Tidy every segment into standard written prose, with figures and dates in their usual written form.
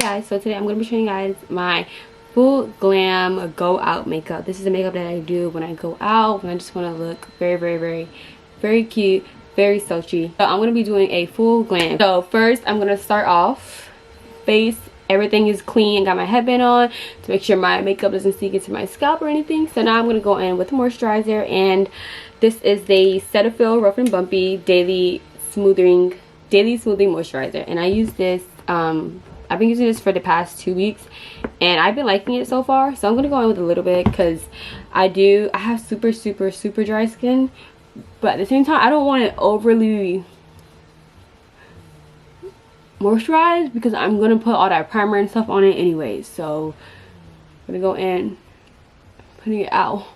Guys, so today I'm going to be showing you guys my full glam go out makeup. This is the makeup that I do when I go out, when I just want to look very cute, very sultry. So I'm going to be doing a full glam. So first I'm going to start off face. Everything is clean. Got my headband on to make sure my makeup doesn't seep into my scalp or anything. So now I'm going to go in with moisturizer, and this is the Cetaphil Rough and Bumpy Daily Smoothing Moisturizer, and I use this I've been using this for the past 2 weeks and I've been liking it so far. So I'm gonna go in with a little bit because I have super dry skin, but at the same time I don't want it overly moisturized because I'm gonna put all that primer and stuff on it anyway. So I'm gonna go in, putting it out.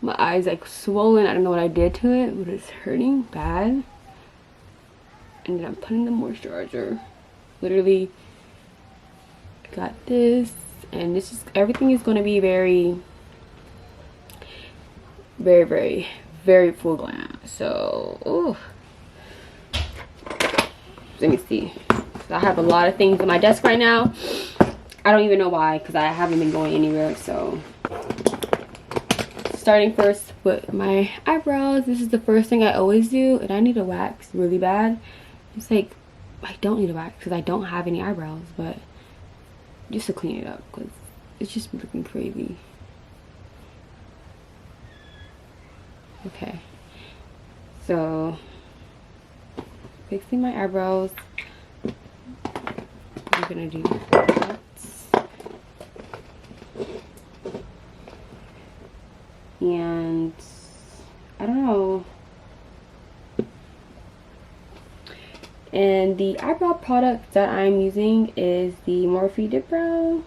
My eyes like swollen. I don't know what I did to it, but it's hurting bad. And then I'm putting the moisturizer. Literally got this, and this is everything is going to be very full glam. So ooh. Let me see. So I have a lot of things on my desk right now. I don't even know why, because I haven't been going anywhere. So starting first with my eyebrows. This is the first thing I always do, and I need a wax really bad. It's like I don't need a wax because I don't have any eyebrows, but just to clean it up because it's just looking crazy. Okay, so fixing my eyebrows. I'm gonna do that. And I don't know. And the eyebrow product that I'm using is the Morphe Dip Brow.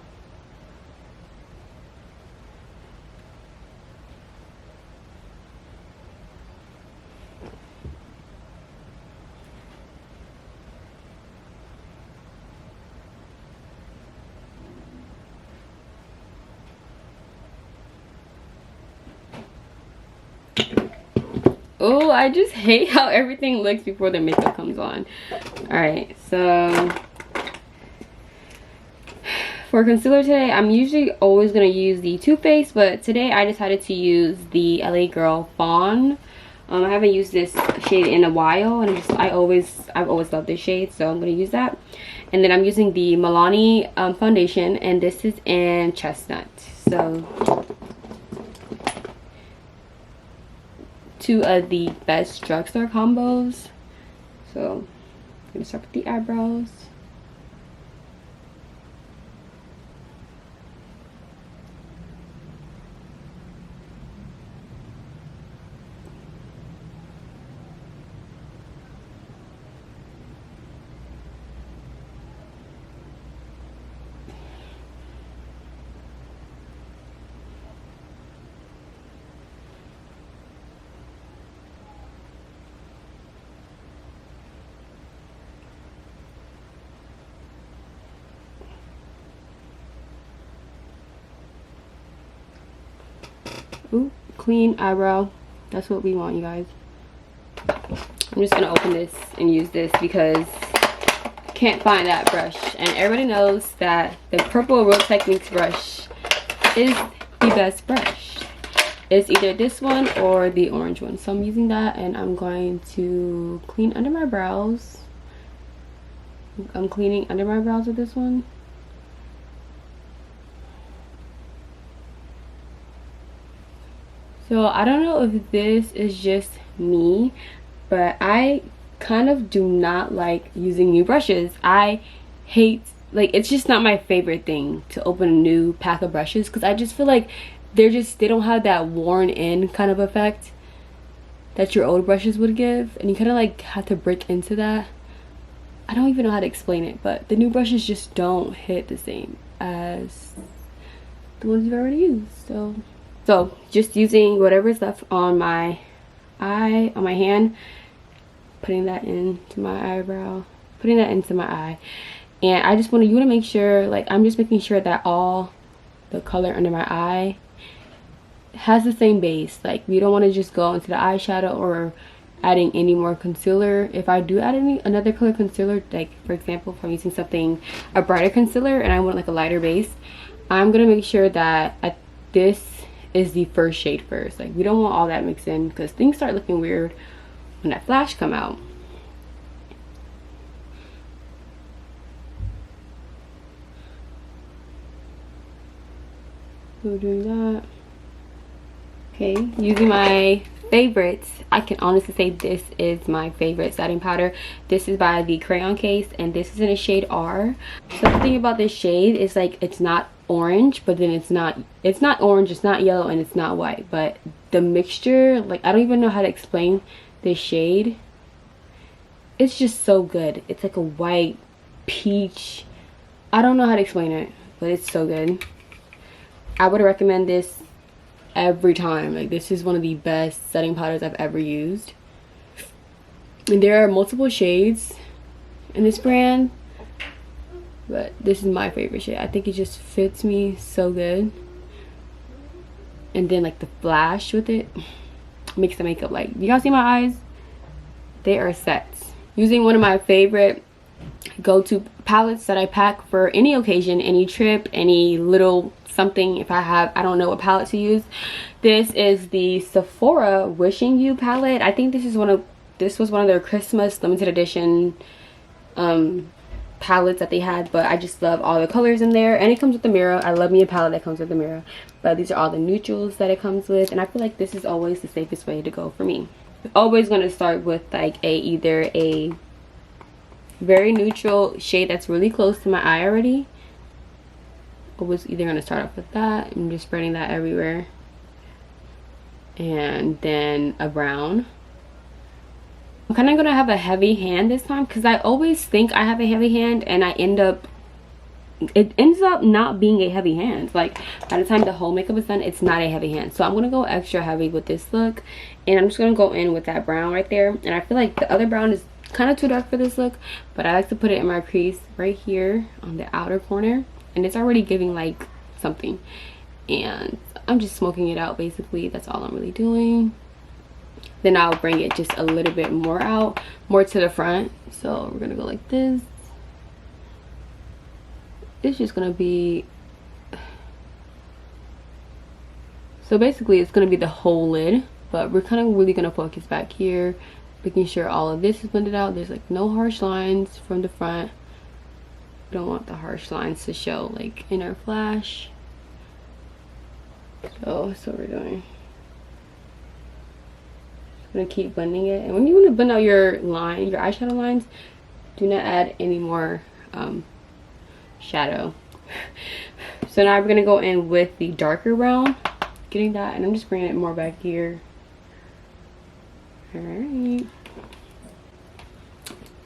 Oh, I just hate how everything looks before the makeup comes on. Alright, so for concealer today, I'm usually always going to use the Too Faced, but today I decided to use the LA Girl Fawn. I haven't used this shade in a while, and I've always loved this shade, so I'm going to use that. And then I'm using the Milani foundation, and this is in Chestnut. So two of the best drugstore combos. So I'm gonna start with the eyebrows. Ooh, clean eyebrow. That's what we want, you guys. I'm just gonna open this and use this because I can't find that brush, and everybody knows that the purple Real Techniques brush is the best brush. It's either this one or the orange one, so I'm using that, and I'm going to clean under my brows. I'm cleaning under my brows with this one. So I don't know if this is just me, but I kind of do not like using new brushes. I hate, like, it's just not my favorite thing to open a new pack of brushes because I just feel like they don't have that worn in kind of effect that your old brushes would give, and you kind of like have to break into that. I don't even know how to explain it, but the new brushes just don't hit the same as the ones you've already used. So just using whatever's left on my hand, putting that into my eyebrow, putting that into my eye. And I just want to make sure, like, I'm just making sure that all the color under my eye has the same base. Like, we don't want to just go into the eyeshadow or adding any more concealer. If I do add another color concealer, like for example if I'm using something, a brighter concealer, and I want like a lighter base, I'm gonna make sure that this is the first shade first. Like we don't want all that mixed in because things start looking weird when that flash come out. So doing that. Okay, using my favorites, I can honestly say this is my favorite setting powder. This is by the Crayon case, and this is in a shade R. So the thing about this shade is like it's not orange, but then it's not orange, it's not yellow, and it's not white. But the mixture, like I don't even know how to explain this shade. It's just so good. It's like a white peach. I don't know how to explain it, but it's so good. I would recommend this every time. Like this is one of the best setting powders I've ever used, and there are multiple shades in this brand, but this is my favorite shade. I think it just fits me so good, and then like the flash with it makes the makeup, like you guys see my eyes, they are set. Using one of my favorite go-to palettes that I pack for any occasion, any trip, any little something. If I don't know what palette to use, this is the Sephora Wishing You palette. I think this was one of their Christmas limited edition palettes that they had, but I just love all the colors in there, and it comes with the mirror. I love me a palette that comes with the mirror, but these are all the neutrals that it comes with, and I feel like this is always the safest way to go for me. I'm always going to start with like either a very neutral shade that's really close to my eye already. I was either going to start off with that and just spreading that everywhere, and then a brown. I'm kind of going to have a heavy hand this time because I always think I have a heavy hand, and it ends up not being a heavy hand. Like by the time the whole makeup is done, it's not a heavy hand. So I'm going to go extra heavy with this look, and I'm just going to go in with that brown right there. And I feel like the other brown is kind of too dark for this look, but I like to put it in my crease right here on the outer corner, and it's already giving like something, and I'm just smoking it out basically. That's all I'm really doing. Then I'll bring it just a little bit more out, more to the front. So we're gonna go like this. It's just gonna be, so basically it's gonna be the whole lid, but we're kind of really gonna focus back here, making sure all of this is blended out. There's like no harsh lines from the front. We don't want the harsh lines to show like in our flash. So that's what we're doing. Just gonna keep blending it, and when you want to blend out your eyeshadow lines, do not add any more shadow. So now we're gonna go in with the darker brown, getting that, and I'm just bringing it more back here. All right,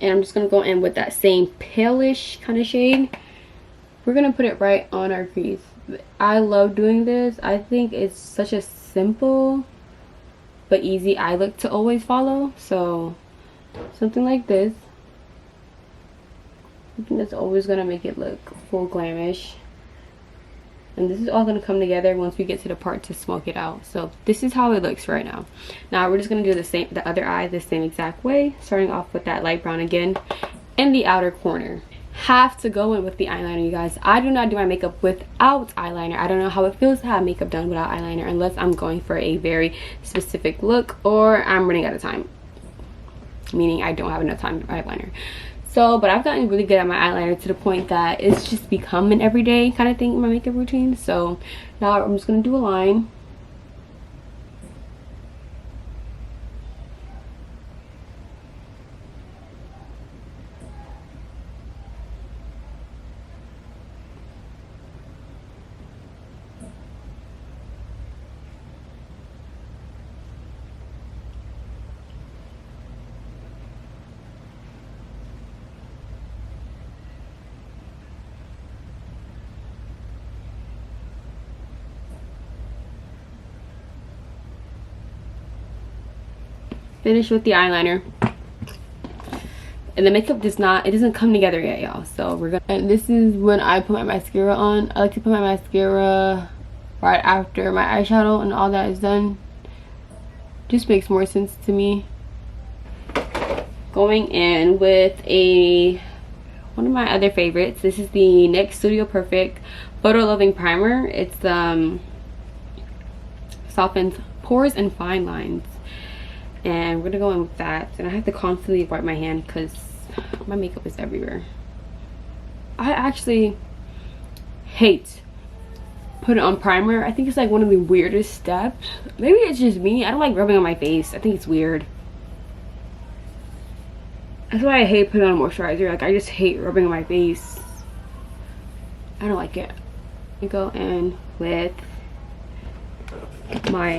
and I'm just gonna go in with that same palish kind of shade. We're gonna put it right on our crease. I love doing this. I think it's such a simple but easy eye look to always follow. So something like this, I think that's always gonna make it look full glamish. And this is all gonna come together once we get to the part to smoke it out. So this is how it looks right now. Now we're just gonna do the other eye the same exact way, starting off with that light brown again in the outer corner. Have to go in with the eyeliner, you guys. I do not do my makeup without eyeliner. I don't know how it feels to have makeup done without eyeliner, unless I'm going for a very specific look or I'm running out of time, meaning I don't have enough time for eyeliner. So, but I've gotten really good at my eyeliner to the point that it's just become an everyday kind of thing in my makeup routine. So now I'm just going to do a line. Finish with the eyeliner, and the makeup doesn't come together yet, y'all. So we're gonna, and this is when I put my mascara on. I like to put my mascara right after my eyeshadow and all that is done. Just makes more sense to me. Going in with one of my other favorites. This is the NYX Studio Perfect Photo Loving Primer. It's softens pores and fine lines, and we're gonna go in with that. And I have to constantly wipe my hand because my makeup is everywhere. I actually hate putting on primer. I think it's like one of the weirdest steps. Maybe it's just me. I don't like rubbing on my face. I think it's weird. That's why I hate putting on moisturizer. Like, I just hate rubbing on my face. I don't like it. I go in with my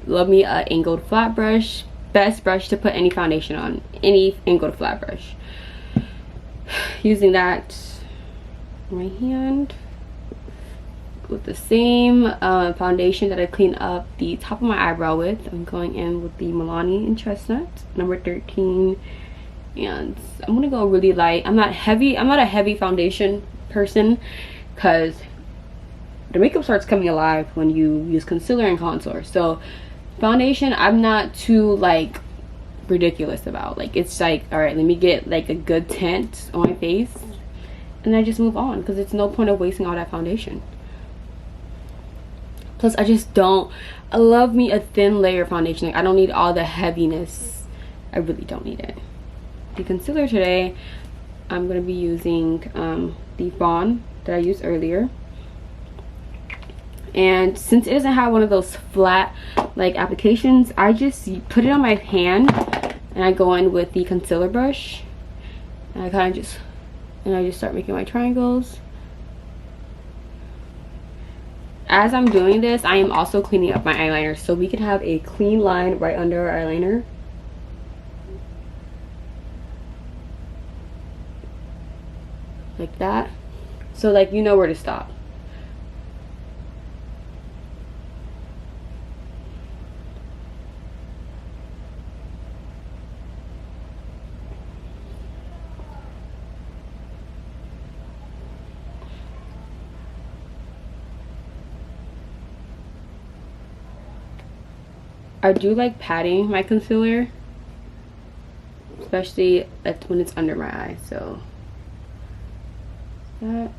love me a angled flat brush. Best brush to put any foundation on. Any angled flat brush. Using that in my hand with the same foundation that I cleaned up the top of my eyebrow with. I'm going in with the Milani in Chestnut, number 13, and I'm gonna go really light. I'm not a heavy foundation person because the makeup starts coming alive when you use concealer and contour. So foundation, I'm not too like ridiculous about. Like, it's like, all right, let me get like a good tint on my face and I just move on, because it's no point of wasting all that foundation. Plus, I love me a thin layer foundation. Like, I don't need all the heaviness. I really don't need it. The concealer today, I'm going to be using the Fawn that I used earlier. And since it doesn't have one of those flat like applications, I just put it on my hand and I go in with the concealer brush. And I just start making my triangles. As I'm doing this, I am also cleaning up my eyeliner so we can have a clean line right under our eyeliner. Like that. So like, you know where to stop. I do like patting my concealer, especially when it's under my eye. So that,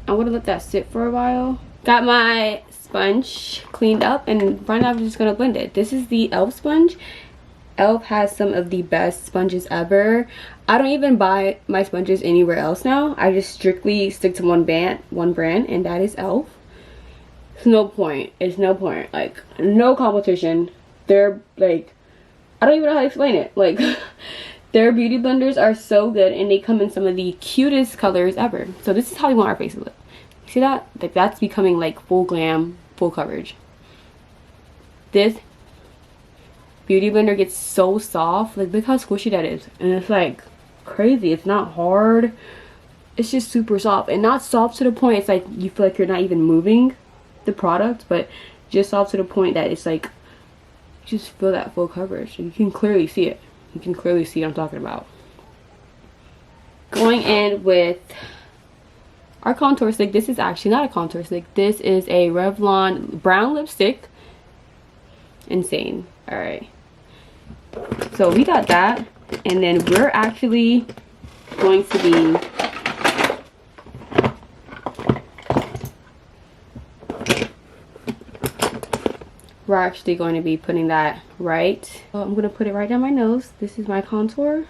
I'm gonna let that sit for a while. Got my sponge cleaned up, and right now I'm just gonna blend it. This is the e.l.f. sponge. e.l.f. has some of the best sponges ever. I don't even buy my sponges anywhere else now. I just strictly stick to one brand, and that is e.l.f. It's no point. It's no point. Like, no competition. They're like, I don't even know how to explain it. Like, their beauty blenders are so good, and they come in some of the cutest colors ever. So this is how we want our face to look. You see that? Like, that's becoming like full glam, full coverage. This beauty blender gets so soft. Like, look how squishy that is. And it's like crazy. It's not hard. It's just super soft. And not soft to the point it's like you feel like you're not even moving the product, but just soft to the point that it's like, you just feel that full coverage. You can clearly see it. You can clearly see what I'm talking about. Going in with our contour stick. This is actually not a contour stick. This is a Revlon brown lipstick. Insane. Alright. So we got that. And then we're actually going to be putting that right. So I'm going to put it right down my nose. This is my contour.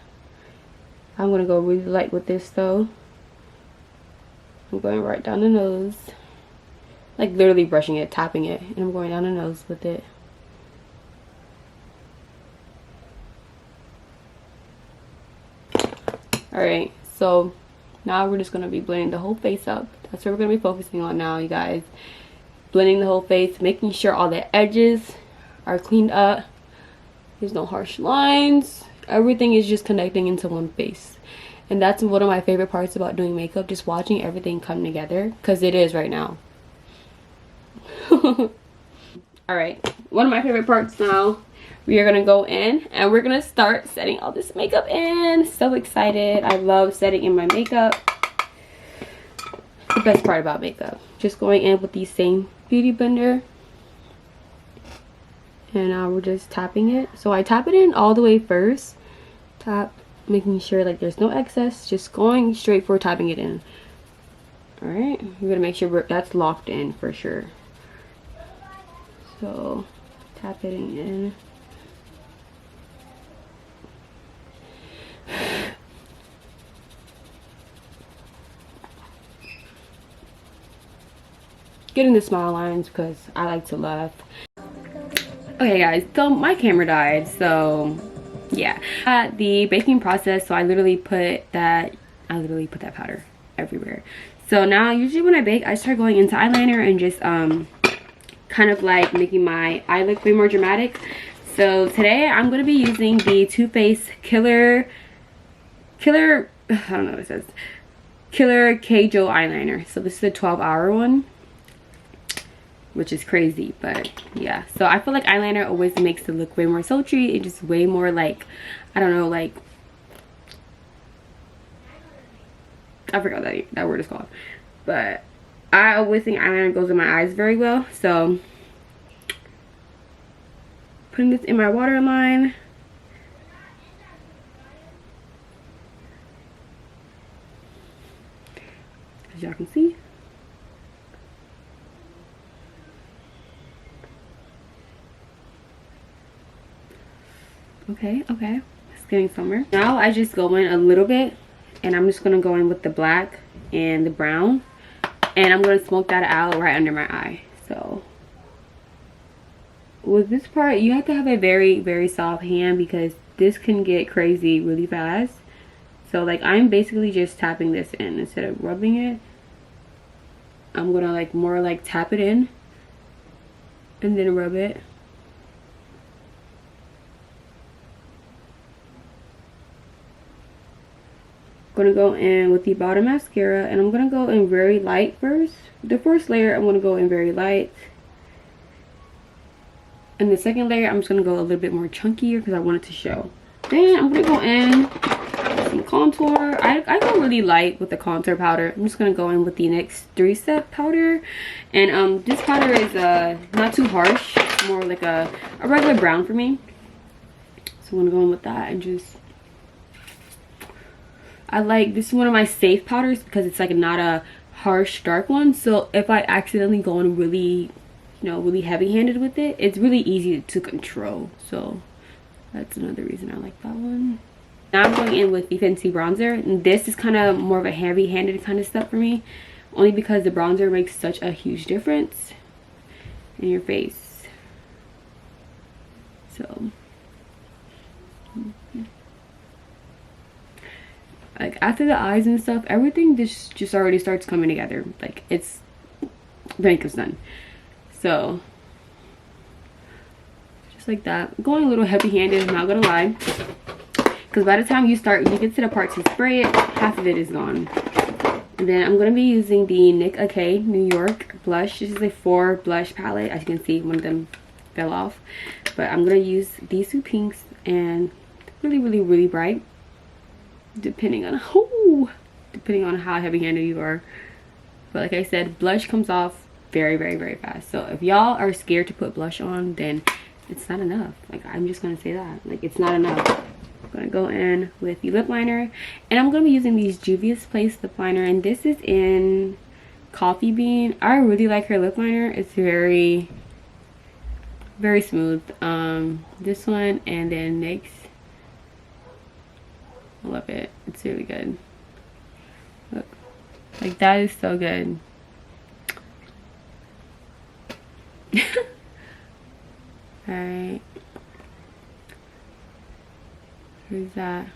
I'm going to go really light with this though. I'm going right down the nose. Like literally brushing it, tapping it. And I'm going down the nose with it. Alright, so now we're just going to be blending the whole face up. That's what we're going to be focusing on now, you guys. Blending the whole face, making sure all the edges are cleaned up. There's no harsh lines. Everything is just connecting into one face. And that's one of my favorite parts about doing makeup, just watching everything come together, because it is right now. Alright, one of my favorite parts now. We are going to go in and we're going to start setting all this makeup in. So excited. I love setting in my makeup. The best part about makeup. Just going in with the same beauty blender And now we're just tapping it. So I tap it in all the way first. Tap, making sure like there's no excess. Just going straight for tapping it in. Alright, we're gonna make sure that's locked in for sure. So tap it in. Getting the smile lines because I like to laugh. Okay guys, so my camera died, so yeah. At the baking process, so I literally put that powder everywhere. So now usually when I bake, I start going into eyeliner and just kind of like making my eye look way more dramatic. So today I'm going to be using the Too Faced Killer I don't know what it says, Killer Keijo eyeliner. So this is a 12-hour one, which is crazy, but yeah. So I feel like eyeliner always makes it look way more sultry. It's just way more like, I don't know, like, I forgot that word is called, but I always think eyeliner goes in my eyes very well. So putting this in my waterline. As y'all can see. Okay, it's getting somewhere. Now I just go in a little bit, and I'm just gonna go in with the black and the brown, and I'm gonna smoke that out right under my eye. So with this part, you have to have a very, very soft hand because this can get crazy really fast. So like I'm basically just tapping this in instead of rubbing it. I'm gonna like more like tap it in and then rub it. Gonna go in with the bottom mascara, and I'm gonna go in very light first. The first layer I'm gonna go in very light, and the second layer I'm just gonna go a little bit more chunkier because I want it to show. Then I'm gonna go in with some contour. I go really light with the contour powder. I'm just gonna go in with the NYX 3-Step powder, and this powder is not too harsh. It's more like a regular brown for me. So I'm gonna go in with that and just, I like, this is one of my safe powders because it's like not a harsh dark one. So if I accidentally go in really, you know, really heavy-handed with it, it's really easy to control. So that's another reason I like that one. Now I'm going in with the Fenty bronzer, and this is kind of more of a heavy-handed kind of stuff for me, only because the bronzer makes such a huge difference in your face. So like after the eyes and stuff, everything just already starts coming together. Like it's, the makeup's done. So just like that, going a little heavy-handed, I'm not gonna lie, because by the time you get to the part to spray it, half of it is gone. And then I'm gonna be using the Nick K New York blush. This is a 4 blush palette. As you can see, one of them fell off, but I'm gonna use these two pinks and really, really, really bright, depending on how heavy-handed you are. But like I said, blush comes off very, very, very fast. So if y'all are scared to put blush on, then it's not enough. Like, I'm just gonna say that, like, it's not enough. I'm gonna go in with the lip liner, and I'm gonna be using these Juvia's Place lip liner, and this is in Coffee Bean. I really like her lip liner. It's very, very smooth. This one, and then NYX, I love it. It's really good. Look, like, that is so good. Alright, who's that?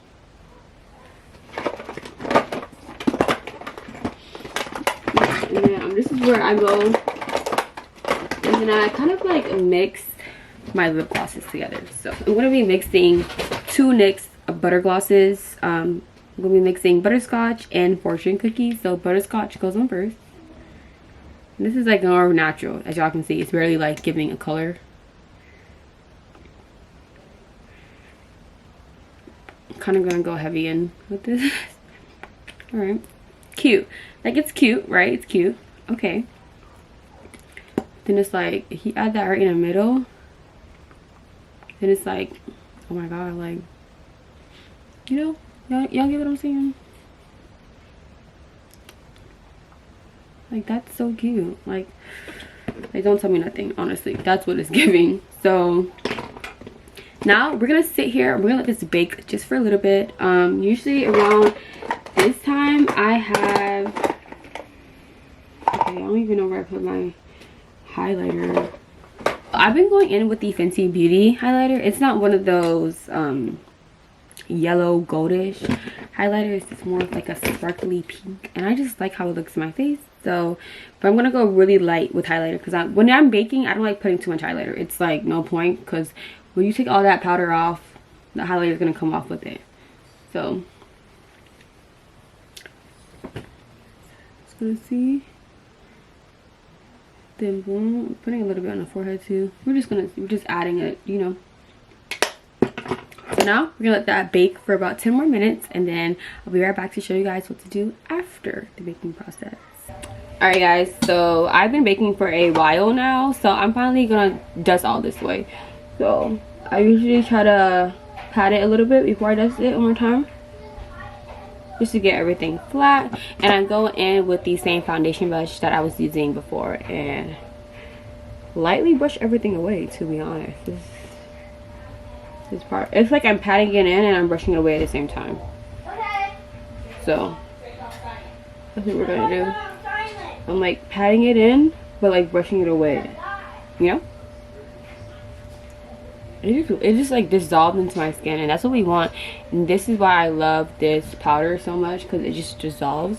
And then this is where I go, and then I kind of like mix my lip glosses together. So I'm going to be mixing 2 NYX butter glosses. I'm going to be mixing Butterscotch and Fortune Cookies. So Butterscotch goes on first. And this is like more natural, as y'all can see. It's barely like giving a color. I'm kind of going to go heavy in with this. Alright. Cute. Like, it's cute, right? It's cute. Okay. Then it's like, if you add that right in the middle, then it's like, oh my god, like, you know, y'all get what I'm saying? Like, that's so cute. Like don't tell me nothing, honestly. That's what it's giving. So now we're gonna sit here, we're gonna let this bake just for a little bit. Usually around this time I have, okay, I don't even know where I put my highlighter. I've been going in with the Fenty Beauty highlighter. It's not one of those yellow goldish highlighters. It's more of like a sparkly pink, and I just like how it looks in my face. So but I'm gonna go really light with highlighter, because when I'm baking I don't like putting too much highlighter. It's like no point, because when you take all that powder off, the highlighter is gonna come off with it. So just gonna see, then boom, I'm putting a little bit on the forehead too. We're just adding it, you know. So now we're gonna let that bake for about 10 more minutes, and then I'll be right back to show you guys what to do after the baking process. All right guys, so I've been baking for a while now, so I'm finally gonna dust all this away. So I usually try to pat it a little bit before I dust it one more time, just to get everything flat. And I go in with the same foundation brush that I was using before and lightly brush everything away, to be honest. This part, it's like I'm patting it in and I'm brushing it away at the same time. So that's what we're gonna do. I'm like patting it in, but like brushing it away, you know. It just like dissolved into my skin, and that's what we want. And this is why I love this powder so much, because it just dissolves.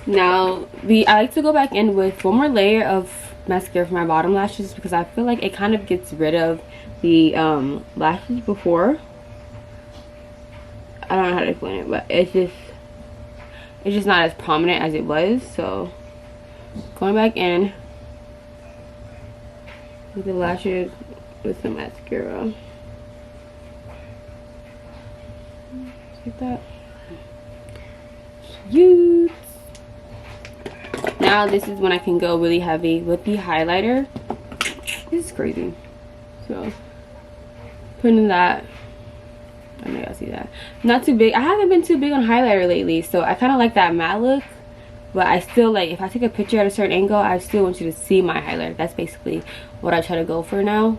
Now I like to go back in with one more layer of mascara for my bottom lashes, because I feel like it kind of gets rid of the lashes before. I don't know how to explain it, but it's just not as prominent as it was. So going back in with the lashes with some mascara, like that. Cute. Now this is when I can go really heavy with the highlighter. This is crazy. So putting that, I know y'all see that. Not too big. I haven't been too big on highlighter lately, so I kind of like that matte look. But I still like, if I take a picture at a certain angle, I still want you to see my highlighter. That's basically what I try to go for now.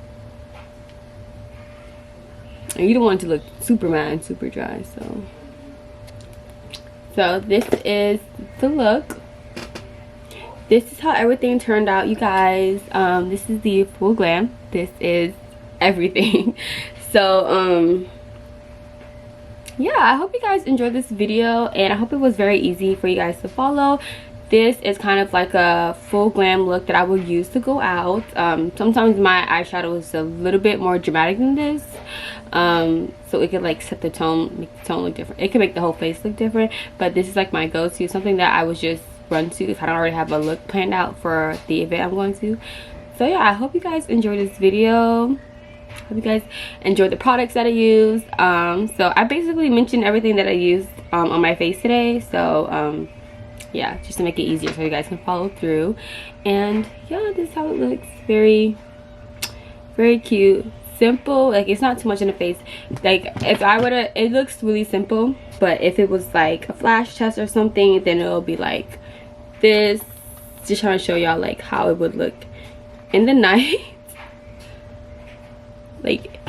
And you don't want it to look super matte and super dry. So this is the look. This is how everything turned out, you guys. This is the full glam. This is everything. So yeah, I hope you guys enjoyed this video, and I hope it was very easy for you guys to follow. This is kind of like a full glam look that I will use to go out. Sometimes my eyeshadow is a little bit more dramatic than this, so it could like set the tone, make the tone look different. It can make the whole face look different, but this is like my go-to, something that I would just run to if I don't already have a look planned out for the event I'm going to. So yeah, I hope you guys enjoyed this video. Hope you guys enjoyed the products that I used. So I basically mentioned everything that I used on my face today. So yeah, just to make it easier so you guys can follow through. And yeah, this is how it looks. Very, very cute. Simple. Like, it's not too much in the face. Like, if I were to, it looks really simple, but if it was like a flash test or something, then it'll be like this. Just trying to show y'all like how it would look in the night. Like,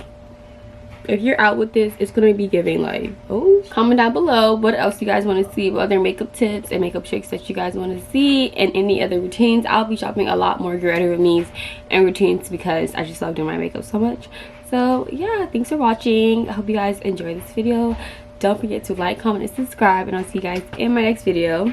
if you're out with this, it's gonna be giving like, oh. Comment down below what else you guys want to see, what other makeup tips and makeup tricks that you guys want to see, and any other routines. I'll be shopping a lot more Get With Me's and routines, because I just love doing my makeup so much. So yeah, thanks for watching. I hope you guys enjoyed this video. Don't forget to like, comment, and subscribe, and I'll see you guys in my next video.